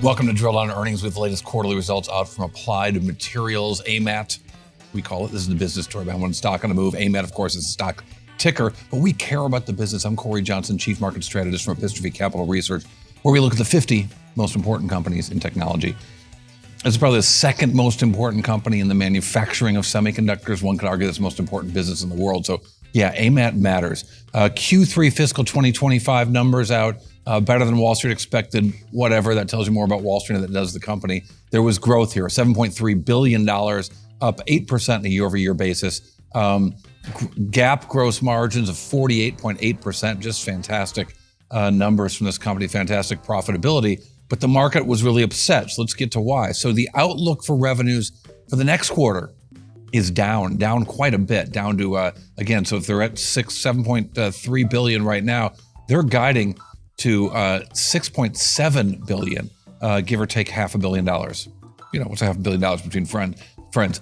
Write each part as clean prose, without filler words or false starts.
Welcome to Drill Down Earnings with the latest quarterly results out from Applied Materials, AMAT. We call it. This is the business story behind one stock on the move. AMAT, of course, is a stock ticker, but we care about the business. I'm Cory Johnson, Chief Market Strategist from Epistrophy Capital Research, where we look at the 50 most important companies in technology. It's probably the second most important company in the manufacturing of semiconductors. One could argue that's the most important business in the world. So yeah, AMAT matters. Q3 fiscal 2025 numbers out. Better than Wall Street expected, whatever. That tells you more about Wall Street than it does the company. There was growth here, $7.3 billion, up 8% on a year-over-year basis. GAAP gross margins of 48.8%, just fantastic numbers from this company, fantastic profitability. But the market was really upset, so let's get to why. So the outlook for revenues for the next quarter is down quite a bit, down to, again, so if they're at $7.3 billion right now, they're guiding to $6.7 billion, give or take $500 million. You know, what's $500 million between friends?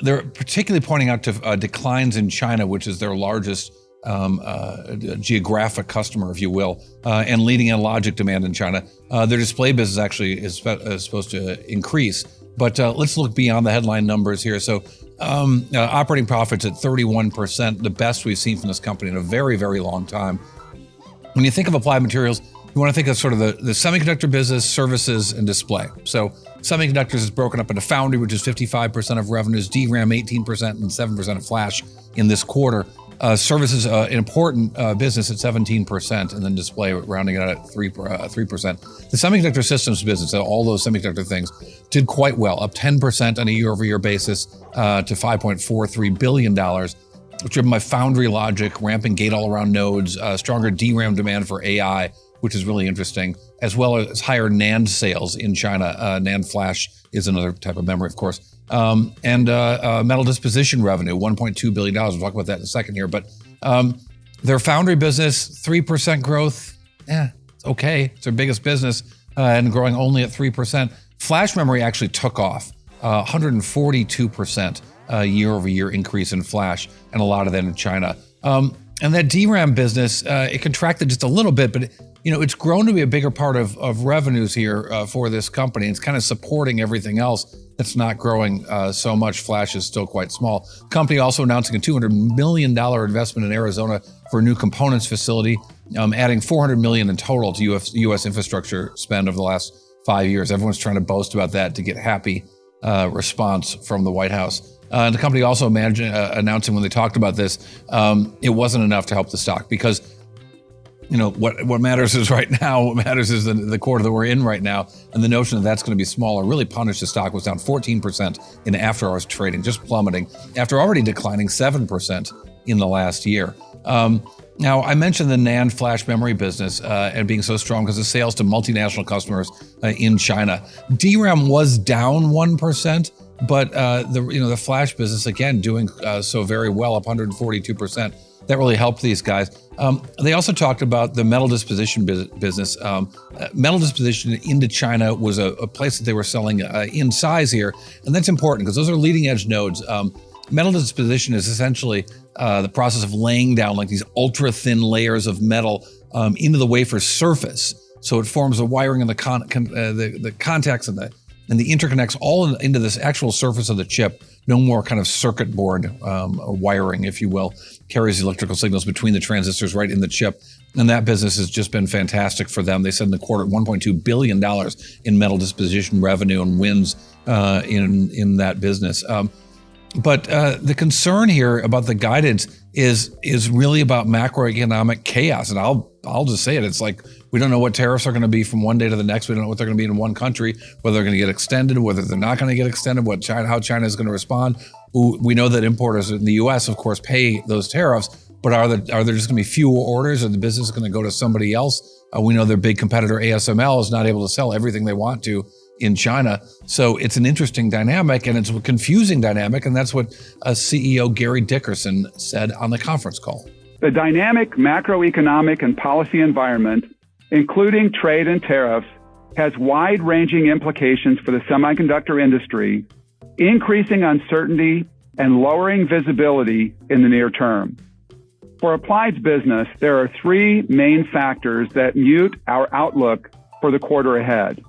They're particularly pointing out to declines in China, which is their largest geographic customer, if you will, and leading in logic demand in China. Their display business actually is supposed to increase. But let's look beyond the headline numbers here. So operating profits at 31%, the best we've seen from this company in a very, very long time. When you think of Applied Materials, you want to think of sort of the semiconductor business, services, and display. So semiconductors is broken up into foundry, which is 55% of revenues, DRAM 18%, and 7% of flash in this quarter. Services, an important business at 17%, and then display rounding it out at 3%. The semiconductor systems business, all those semiconductor things, did quite well, up 10% on a year-over-year basis to $5.43 billion. Driven by foundry logic, ramping gate-all-around nodes, stronger DRAM demand for AI, which is really interesting, as well as higher NAND sales in China. NAND flash is another type of memory, of course. And metal disposition revenue, $1.2 billion. We'll talk about that in a second here. But their foundry business, 3% growth. It's okay. It's their biggest business and growing only at 3%. Flash memory actually took off, 142%. Year-over-year increase in flash, and a lot of that in China. And that DRAM business, it contracted just a little bit, but it's grown to be a bigger part of revenues here for this company. It's kind of supporting everything else that's not growing so much. Flash is still quite small. Company also announcing a $200 million investment in Arizona for a new components facility, adding $400 million in total to U.S. infrastructure spend over the last 5 years. Everyone's trying to boast about that to get happy response from the White House. The company also announcing when they talked about this, it wasn't enough to help the stock because, what matters is right now. What matters is the quarter that we're in right now, and the notion that that's going to be smaller really punished the stock. Was down 14% in after-hours trading, just plummeting after already declining 7% in the last year. Now, I mentioned the NAND flash memory business and being so strong because of sales to multinational customers in China. DRAM was down 1%. But the flash business, again, doing so very well, up 142%. That really helped these guys. They also talked about the metal disposition business. Metal disposition into China was a place that they were selling in size here. And that's important because those are leading edge nodes. Metal disposition is essentially the process of laying down like these ultra thin layers of metal into the wafer surface. So it forms the wiring and the contacts and the interconnects all into this actual surface of the chip. No more kind of circuit board wiring, if you will, carries electrical signals between the transistors right in the chip. And that business has just been fantastic for them. They said in the quarter, $1.2 billion in metal disposition revenue and wins in that business. But the concern here about the guidance is really about macroeconomic chaos. And I'll just say it. It's like, we don't know what tariffs are going to be from one day to the next. We don't know what they're going to be in one country, whether they're going to get extended, whether they're not going to get extended, how China is going to respond. We know that importers in the U.S., of course, pay those tariffs, but are there just going to be fewer orders, or the business going to go to somebody else? We know their big competitor, ASML, is not able to sell everything they want to in China. So it's an interesting dynamic, and it's a confusing dynamic, and that's what CEO Gary Dickerson said on the conference call. The dynamic macroeconomic and policy environment, including trade and tariffs, has wide-ranging implications for the semiconductor industry, increasing uncertainty and lowering visibility in the near term. For Applied's business, there are three main factors that mute our outlook for the quarter ahead.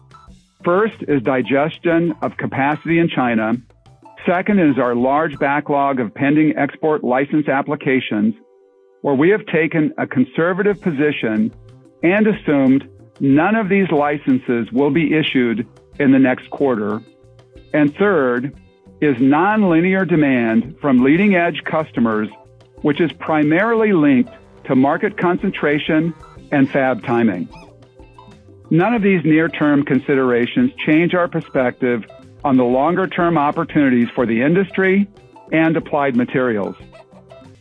First is digestion of capacity in China. Second is our large backlog of pending export license applications, where we have taken a conservative position and assumed none of these licenses will be issued in the next quarter. And third is nonlinear demand from leading-edge customers, which is primarily linked to market concentration and fab timing. None of these near-term considerations change our perspective on the longer-term opportunities for the industry and Applied Materials.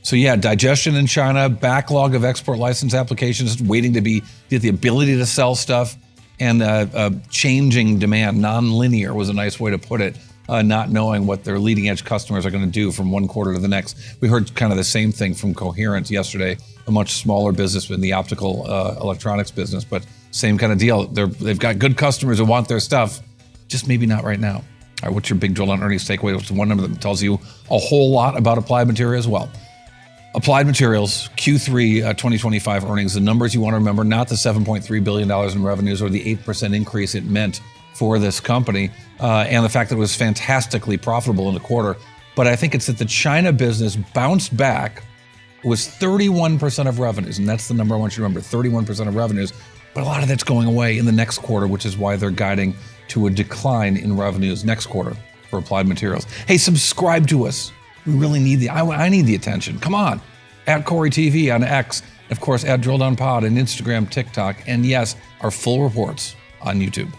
So yeah, digestion in China, backlog of export license applications, waiting to get the ability to sell stuff, and changing demand. Non-linear was a nice way to put it, not knowing what their leading edge customers are going to do from one quarter to the next. We heard kind of the same thing from Coherent yesterday, a much smaller business in the optical electronics business, but same kind of deal. They've got good customers who want their stuff, just maybe not right now. All right, what's your big drill down earnings takeaway? What's the one number that tells you a whole lot about Applied Materials? Well, Applied Materials, Q3 2025 earnings, the numbers you want to remember, not the $7.3 billion in revenues or the 8% increase it meant for this company, and the fact that it was fantastically profitable in the quarter. But I think it's that the China business bounced back, was 31% of revenues, and that's the number I want you to remember, 31% of revenues. But a lot of that's going away in the next quarter, which is why they're guiding to a decline in revenues next quarter for Applied Materials. Hey, subscribe to us. We really need I need the attention. Come on. At Cory TV on X. Of course, at Drill Down Pod on Instagram, TikTok, and yes, our full reports on YouTube.